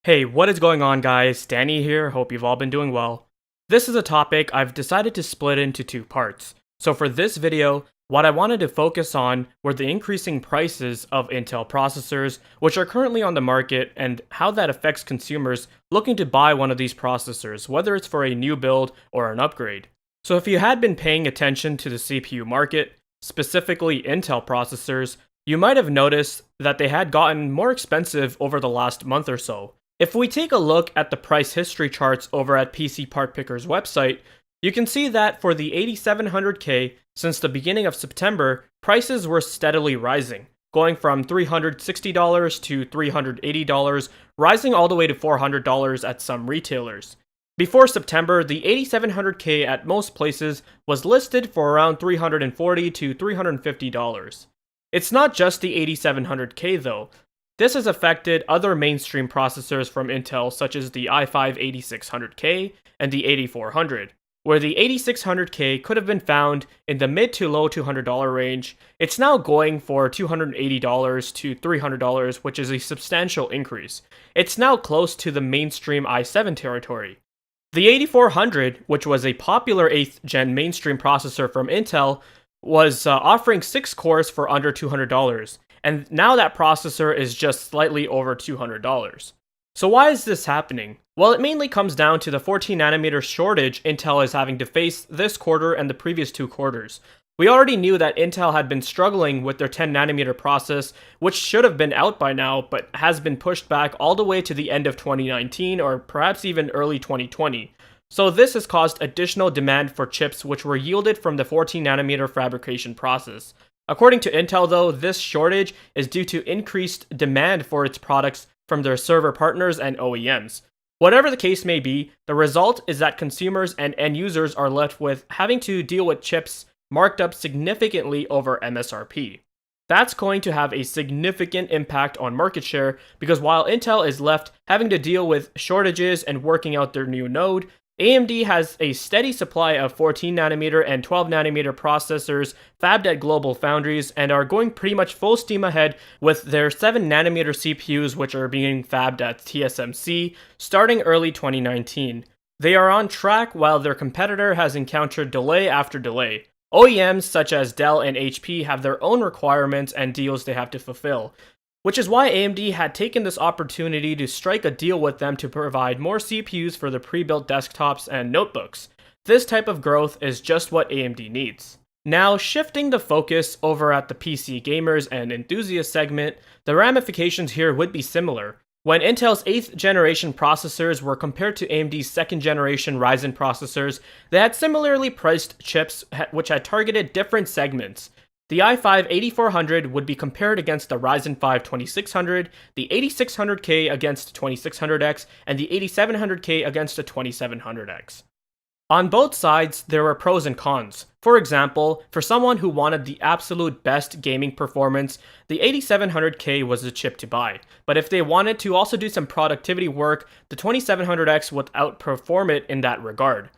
Hey, what is going on, guys? Danny here, hope you've all been doing well. This is a topic I've decided to split into two parts. So for this video, what I wanted to focus on were the increasing prices of Intel processors, which are currently on the market, and how that affects consumers looking to buy one of these processors, whether it's for a new build or an upgrade. So if you had been paying attention to the CPU market, specifically Intel processors, you might have noticed that they had gotten more expensive over the last month or so. If we take a look at the price history charts over at PC Part Picker's website, you can see that for the 8700K, since the beginning of September, prices were steadily rising, going from $360 to $380, rising all the way to $400 at some retailers. Before September, the 8700K at most places was listed for around $340 to $350. It's not just the 8700K though. This has affected other mainstream processors from Intel, such as the i5-8600K and the 8400, where the 8600K could have been found in the mid to low $200 range. It's now going for $280 to $300, which is a substantial increase. It's now close to the mainstream i7 territory. The 8400, which was a popular 8th gen mainstream processor from Intel, was offering 6 cores for under $200. And now that processor is just slightly over $200. So why is this happening? Well, it mainly comes down to the 14nm shortage Intel is having to face this quarter and the previous 2 quarters. We already knew that Intel had been struggling with their 10nm process, which should have been out by now, but has been pushed back all the way to the end of 2019 or perhaps even early 2020. So this has caused additional demand for chips which were yielded from the 14nm fabrication process. According to Intel though, this shortage is due to increased demand for its products from their server partners and OEMs. Whatever the case may be, the result is that consumers and end users are left with having to deal with chips marked up significantly over MSRP. That's going to have a significant impact on market share because while Intel is left having to deal with shortages and working out their new node, AMD has a steady supply of 14nm and 12nm processors fabbed at global foundries and are going pretty much full steam ahead with their 7nm CPUs, which are being fabbed at TSMC starting early 2019. They are on track while their competitor has encountered delay after delay. OEMs such as Dell and HP have their own requirements and deals they have to fulfill, which is why AMD had taken this opportunity to strike a deal with them to provide more CPUs for their pre-built desktops and notebooks. This type of growth is just what AMD needs. Now, shifting the focus over at the PC gamers and enthusiast segment, the ramifications here would be similar. When Intel's 8th generation processors were compared to AMD's 2nd generation Ryzen processors, they had similarly priced chips which had targeted different segments. The i5-8400 would be compared against the Ryzen 5 2600, the 8600K against 2600X, and the 8700K against the 2700X. On both sides, there were pros and cons. For example, for someone who wanted the absolute best gaming performance, the 8700K was the chip to buy. But if they wanted to also do some productivity work, the 2700X would outperform it in that regard.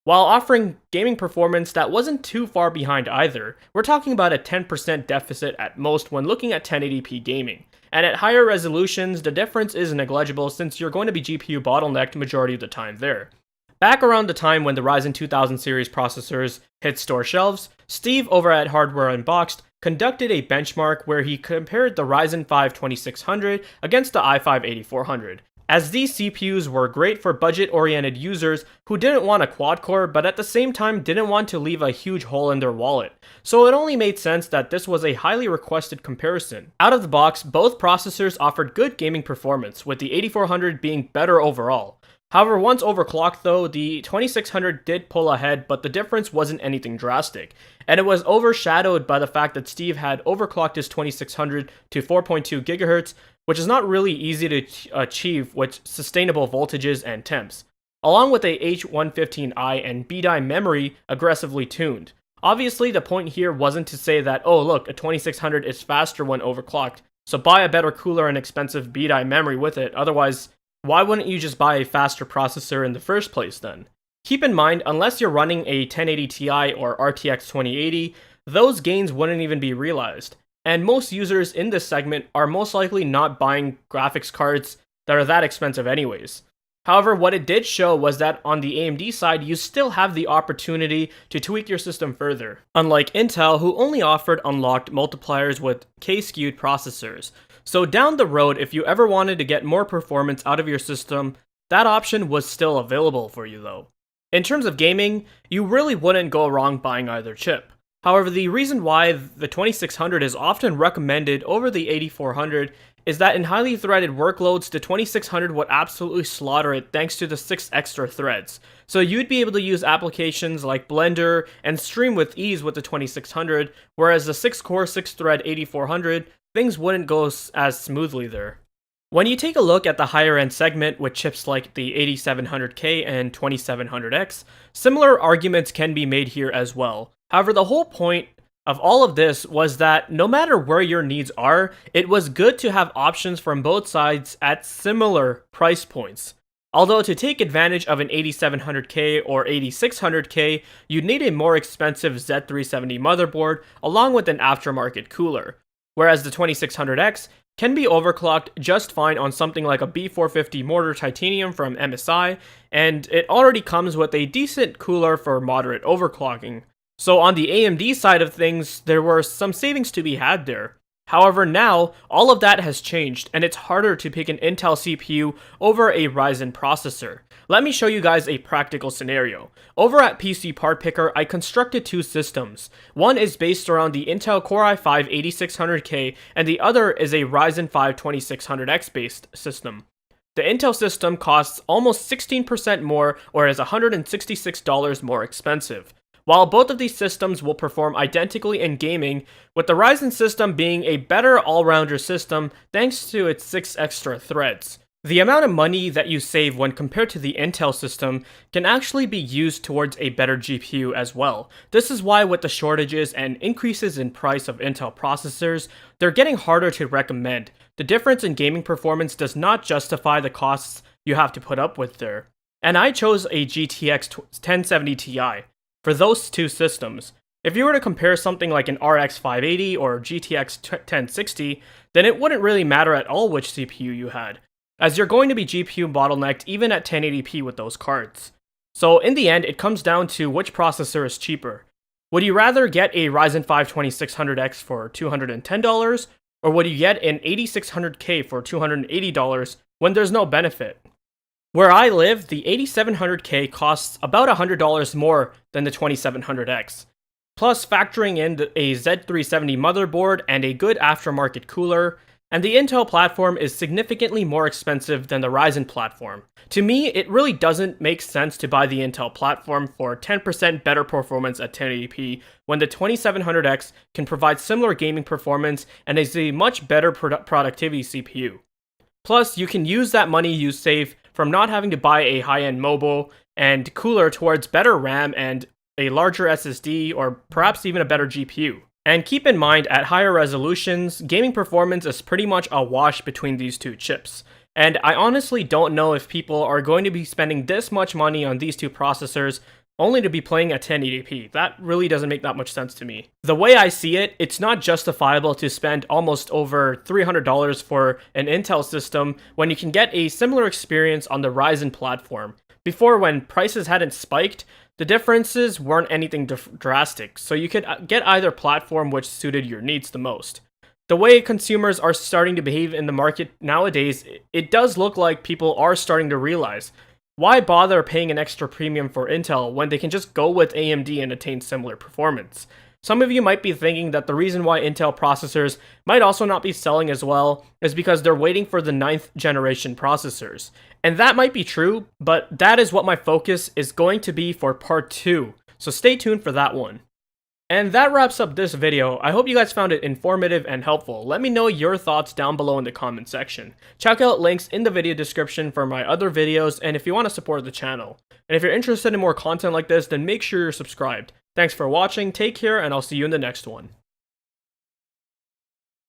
While offering gaming performance that wasn't too far behind either, we're talking about a 10% deficit at most when looking at 1080p gaming. And at higher resolutions, the difference is negligible since you're going to be GPU bottlenecked majority of the time there. Back around the time when the Ryzen 2000 series processors hit store shelves, Steve over at Hardware Unboxed conducted a benchmark where he compared the Ryzen 5 2600 against the i5-8400. As these CPUs were great for budget-oriented users who didn't want a quad-core but at the same time didn't want to leave a huge hole in their wallet. So it only made sense that this was a highly requested comparison. Out of the box, both processors offered good gaming performance, with the 8400 being better overall. However, once overclocked though, the 2600 did pull ahead, but the difference wasn't anything drastic. And it was overshadowed by the fact that Steve had overclocked his 2600 to 4.2 GHz, which is not really easy to achieve with sustainable voltages and temps, along with a H115i and BDI memory aggressively tuned. Obviously, the point here wasn't to say that, oh look, a 2600 is faster when overclocked, so buy a better cooler and expensive BDI memory with it, otherwise, why wouldn't you just buy a faster processor in the first place then? Keep in mind, unless you're running a 1080 Ti or RTX 2080, those gains wouldn't even be realized. And most users in this segment are most likely not buying graphics cards that are that expensive anyways. However, what it did show was that on the AMD side, you still have the opportunity to tweak your system further, unlike Intel, who only offered unlocked multipliers with K-skewed processors. So down the road, if you ever wanted to get more performance out of your system, that option was still available for you though. In terms of gaming, you really wouldn't go wrong buying either chip. However, the reason why the 2600 is often recommended over the 8400 is that in highly threaded workloads, the 2600 would absolutely slaughter it thanks to the 6 extra threads. So you'd be able to use applications like Blender and stream with ease with the 2600, whereas the 6-core, 6-thread 8400, things wouldn't go as smoothly there. When you take a look at the higher end segment with chips like the 8700K and 2700X, similar arguments can be made here as well. However, the whole point of all of this was that no matter where your needs are, it was good to have options from both sides at similar price points. Although to take advantage of an 8700K or 8600K, you'd need a more expensive Z370 motherboard along with an aftermarket cooler, whereas the 2600X can be overclocked just fine on something like a B450 mortar titanium from MSI, and it already comes with a decent cooler for moderate overclocking. So on the AMD side of things, there were some savings to be had there. However, now, all of that has changed, and it's harder to pick an Intel CPU over a Ryzen processor. Let me show you guys a practical scenario. Over at PC Part Picker, I constructed two systems. One is based around the Intel Core i5 8600K, and the other is a Ryzen 5 2600X based system. The Intel system costs almost 16% more, or is $166 more expensive. While both of these systems will perform identically in gaming, with the Ryzen system being a better all-rounder system thanks to its 6 extra threads. The amount of money that you save when compared to the Intel system can actually be used towards a better GPU as well. This is why with the shortages and increases in price of Intel processors, they're getting harder to recommend. The difference in gaming performance does not justify the costs you have to put up with there. And I chose a GTX 1070 Ti. For those two systems. If you were to compare something like an RX 580 or GTX 1060, then it wouldn't really matter at all which CPU you had, as you're going to be GPU bottlenecked even at 1080p with those cards. So in the end, it comes down to which processor is cheaper. Would you rather get a Ryzen 5 2600X for $210, or would you get an 8600K for $280 when there's no benefit? Where I live, the 8700K costs about $100 more than the 2700X. Plus, factoring in a Z370 motherboard and a good aftermarket cooler, and the Intel platform is significantly more expensive than the Ryzen platform. To me, it really doesn't make sense to buy the Intel platform for 10% better performance at 1080p when the 2700X can provide similar gaming performance and is a much better productivity CPU. Plus, you can use that money you save from not having to buy a high-end mobile and cooler towards better RAM and a larger SSD or perhaps even a better GPU. And keep in mind, at higher resolutions, gaming performance is pretty much a wash between these two chips. And I honestly don't know if people are going to be spending this much money on these two processors only to be playing at 1080p. That really doesn't make that much sense to me. The way I see it, it's not justifiable to spend almost over $300 for an Intel system when you can get a similar experience on the Ryzen platform. Before, when prices hadn't spiked, the differences weren't anything drastic, so you could get either platform which suited your needs the most. The way consumers are starting to behave in the market nowadays, it does look like people are starting to realize, why bother paying an extra premium for Intel when they can just go with AMD and attain similar performance? Some of you might be thinking that the reason why Intel processors might also not be selling as well is because they're waiting for the 9th generation processors. And that might be true, but that is what my focus is going to be for part 2, so stay tuned for that one. And that wraps up this video. I hope you guys found it informative and helpful. Let me know your thoughts down below in the comment section. Check out links in the video description for my other videos and if you want to support the channel. And if you're interested in more content like this, then make sure you're subscribed. Thanks for watching, take care, and I'll see you in the next one.